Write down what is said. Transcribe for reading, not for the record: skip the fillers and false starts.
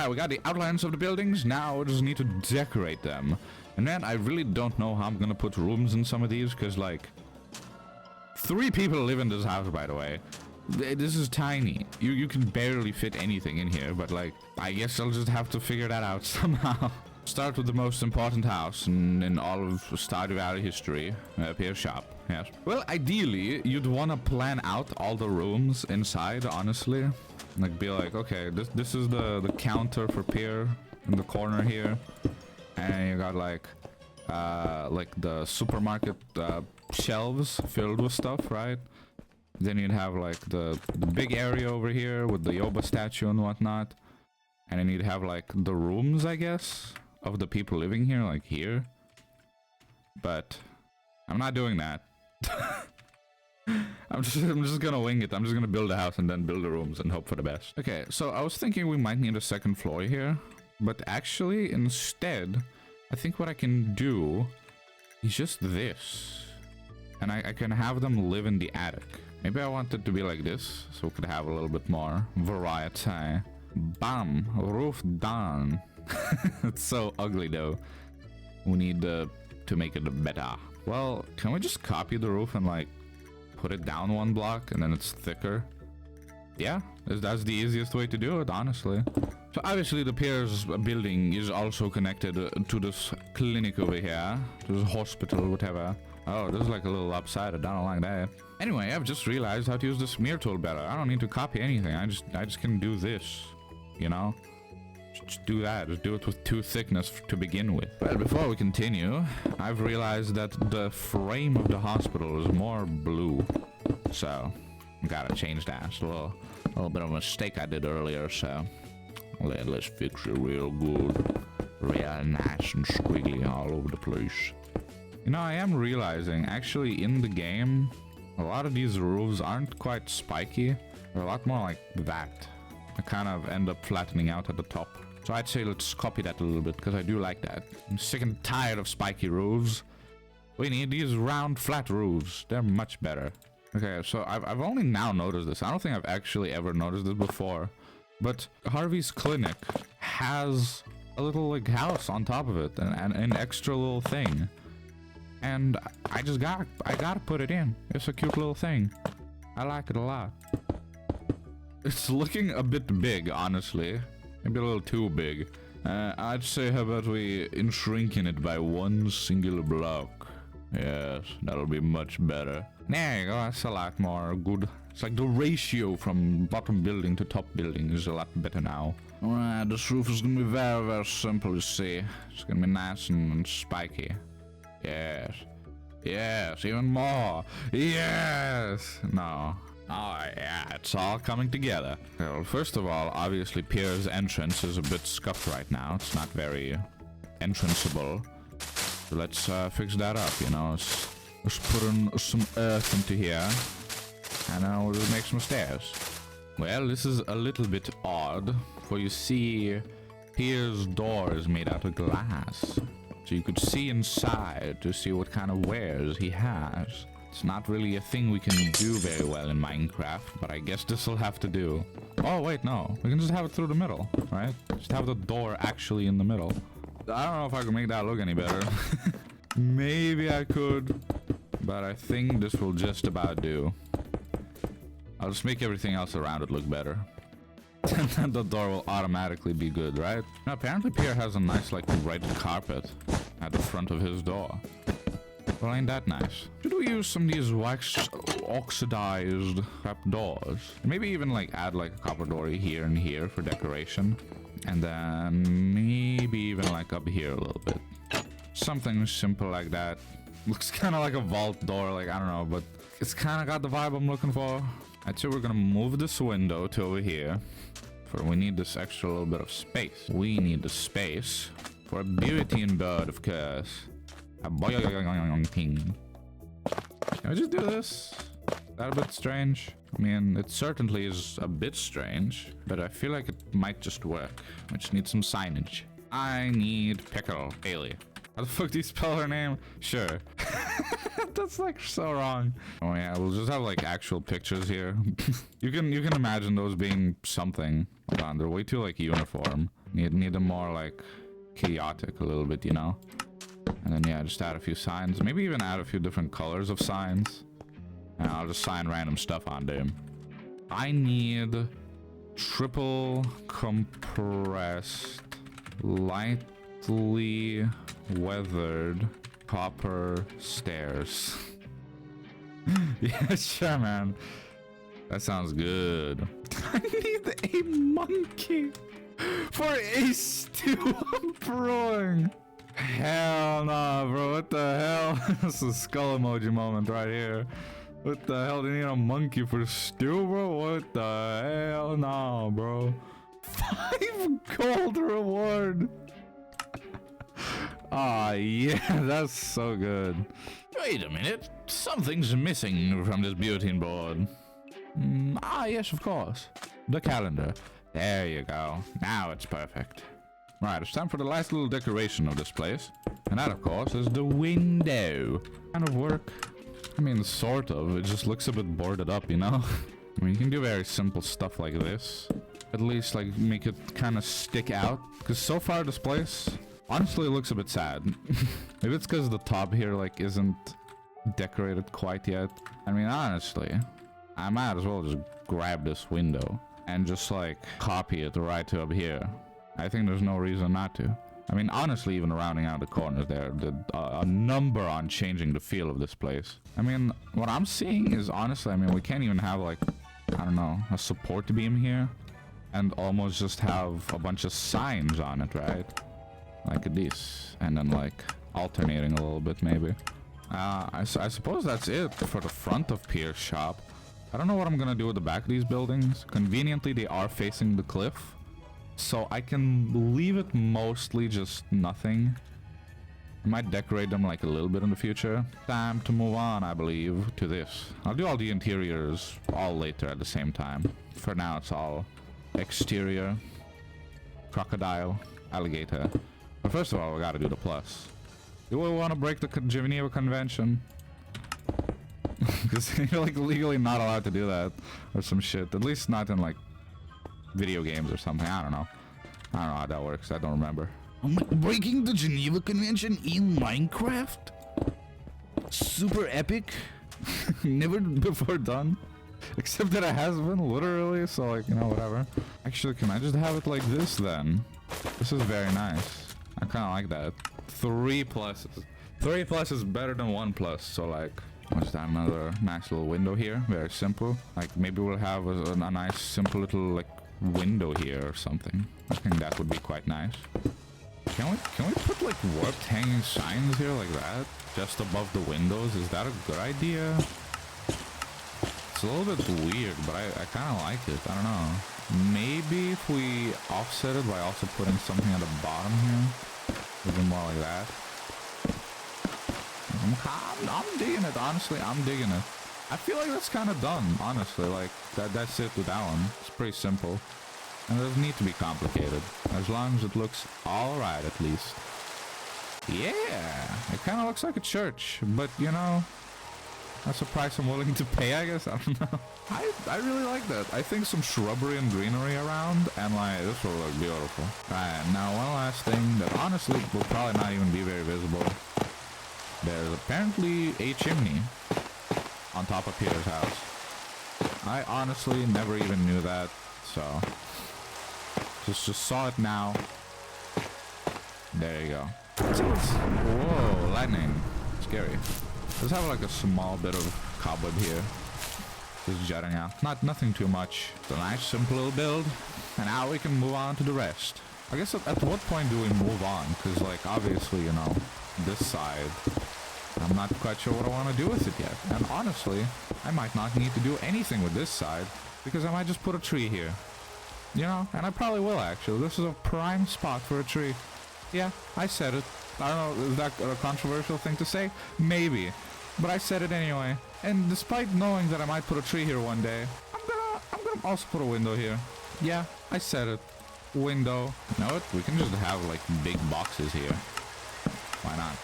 Alright, we got the outlines of the buildings. Now we just need to decorate them. And then I really don't know how I'm gonna put rooms in some of these, because, like, 3 people live in this house, by the way. This is tiny. You can barely fit anything in here, but, like, I guess I'll just have to figure that out somehow. Start with the most important house in all of Stardew Valley history, Pierre's shop. Yes. Well, ideally, you'd want to plan out all the rooms inside, honestly. Like, be like, okay, this is the counter for Pierre in the corner here. And you got, like the supermarket shelves filled with stuff, right? Then you'd have, like, the big area over here with the Yoba statue and whatnot. And then you'd have, like, the rooms, I guess, of the people living here, like here. But I'm not doing that. I'm just gonna wing it. I'm just gonna build a house and then build the rooms and hope for the best. Okay, so I was thinking we might need a second floor here, but actually instead, I think what I can do is just this, and I can have them live in the attic. Maybe I want it to be like this, so we could have a little bit more variety. Bam, roof done. It's so ugly though. We need to make it better. Well, can we just copy the roof and, like, put it down 1 block and then it's thicker? Yeah, that's the easiest way to do it, honestly. So obviously the Pierre's building is also connected to this clinic over here, to this hospital, whatever. Oh, this is like a little lopsided. I don't like that. Anyway, I've just realized how to use the smear tool better. I don't need to copy anything. I just can do this, you know? Just do that. Just do it with 2 thickness to begin with. Well, before we continue, I've realized that the frame of the hospital is more blue. So, gotta change that. It's a little bit of a mistake I did earlier, so let's fix it real good. Real nice and squiggly all over the place. You know, I am realizing, actually, in the game, a lot of these roofs aren't quite spiky. They're a lot more like that. I kind of end up flattening out at the top. So I'd say let's copy that a little bit, because I do like that. I'm sick and tired of spiky roofs. We need these round, flat roofs. They're much better. Okay, so I've only now noticed this. I don't think I've actually ever noticed this before. But Harvey's clinic has a little, like, house on top of it, and an extra little thing. And I gotta put it in. It's a cute little thing. I like it a lot. It's looking a bit big, honestly. Maybe a little too big. I'd say, how about we shrinking it by 1 singular block? Yes, that'll be much better. There you go, that's a lot more good. It's like the ratio from bottom building to top building is a lot better now. Alright, this roof is gonna be very, very simple, you see. It's gonna be nice and spiky. Yes. Yes, even more. Yes! No. Oh yeah, it's all coming together. Well, first of all, obviously Pierre's entrance is a bit scuffed right now. It's not very entranceable. So let's fix that up, you know. Let's put in some earth into here. And then we'll just make some stairs. Well, this is a little bit odd. For you see, Pierre's door is made out of glass. So you could see inside to see what kind of wares he has. It's not really a thing we can do very well in Minecraft, but I guess this will have to do. Oh, wait, no. We can just have it through the middle, right? Just have the door actually in the middle. I don't know if I can make that look any better. Maybe I could, but I think this will just about do. I'll just make everything else around it look better. And then the door will automatically be good, right? Now, apparently Pierre has a nice, like, red carpet at the front of his door. Well, ain't that nice? Should we use some of these oxidized doors? Maybe even, like, add, like, a copper door here and here for decoration. And then maybe even, like, up here a little bit. Something simple like that. Looks kind of like a vault door, like, I don't know, but it's kind of got the vibe I'm looking for. I'd say we're gonna move this window to over here. For we need this extra little bit of space. We need the space for a beauty and bird, of course. A boing. Can we just do this? Is that a bit strange? I mean, it certainly is a bit strange, but I feel like it might just work. I just need some signage. I need Pickle Haley. How the fuck do you spell her name? Sure. That's like so wrong. Oh yeah, we'll just have like actual pictures here. you can imagine those being something. Hold on, they're way too like uniform. Need them more like chaotic a little bit, you know? And then yeah, just add a few signs. Maybe even add a few different colors of signs. And I'll just sign random stuff on them. I need triple compressed, lightly weathered copper stairs. Yeah, sure, man. That sounds good. I need a monkey for a stew. I'm throwing. Hell nah, bro. What the hell? This is a skull emoji moment right here. What the hell? They need a monkey for stew, bro? What the hell? Nah, bro. 5 gold reward. Ah, yeah, that's so good. Wait a minute. Something's missing from this bulletin board. Yes, of course. The calendar. There you go. Now it's perfect. Right, it's time for the last little decoration of this place. And that, of course, is the window. Kind of work. I mean, sort of. It just looks a bit boarded up, you know? I mean, you can do very simple stuff like this. At least, like, make it kind of stick out. Because so far, this place, honestly, it looks a bit sad. Maybe it's because the top here, like, isn't decorated quite yet. I mean, honestly, I might as well just grab this window and just, like, copy it right to up here. I think there's no reason not to. I mean, honestly, even rounding out the corners there, a number on changing the feel of this place. I mean, what I'm seeing is, honestly, I mean, we can't even have, like, I don't know, a support beam here. And almost just have a bunch of signs on it, right? Like this. And then, like, alternating a little bit, maybe. I suppose that's it for the front of Pierre's shop. I don't know what I'm gonna do with the back of these buildings. Conveniently, they are facing the cliff. So I can leave it mostly just nothing. I might decorate them like a little bit in the future. Time to move on, I believe, to this. I'll do all the interiors all later at the same time. For now, it's all exterior, crocodile, alligator. But first of all, we gotta do the plus. Do we want to break the Geneva Convention? Because you're like legally not allowed to do that or some shit. At least not in like video games or something. I don't know how that works. I don't remember. Breaking the Geneva Convention in Minecraft? Super epic. Never before done. Except that it has been, literally, so like, you know, whatever. Actually, can I just have it like this then? This is very nice. I kind of like that. 3 pluses. 3 plus is better than 1 plus, so like, let's add another nice little window here. Very simple. Like, maybe we'll have a nice, simple little, like, window here or something. I think that would be quite nice. Can we put like warped hanging signs here like that? Just above the windows? Is that a good idea? It's a little bit weird, but I kind of like it. I don't know. Maybe if we offset it by also putting something at the bottom here. Even more like that. I'm digging it, honestly. I'm digging it. I feel like that's kind of done, honestly. Like, that's it with that one. It's pretty simple. And it doesn't need to be complicated. As long as it looks alright, at least. Yeah! It kind of looks like a church. But, you know, that's a price I'm willing to pay, I guess. I don't know. I really like that. I think some shrubbery and greenery around. And, like, this will look beautiful. Alright, now one last thing that honestly will probably not even be very visible. There's apparently a chimney on top of Pierre's house. I honestly never even knew that, so just saw it now. There you go. Whoa, lightning. Scary. Let's have like a small bit of cobweb here. Just jutting out. Nothing too much. It's a nice simple little build. And now we can move on to the rest. I guess at what point do we move on? Because like obviously, you know, this side, I'm not quite sure what I want to do with it yet. And honestly, I might not need to do anything with this side because I might just put a tree here. You know, and I probably will actually. This is a prime spot for a tree. Yeah, I said it. I don't know, is that a controversial thing to say? Maybe. But I said it anyway. And despite knowing that I might put a tree here one day, I'm gonna also put a window here. Yeah, I said it. Window. You know what? We can just have like big boxes here. Why not?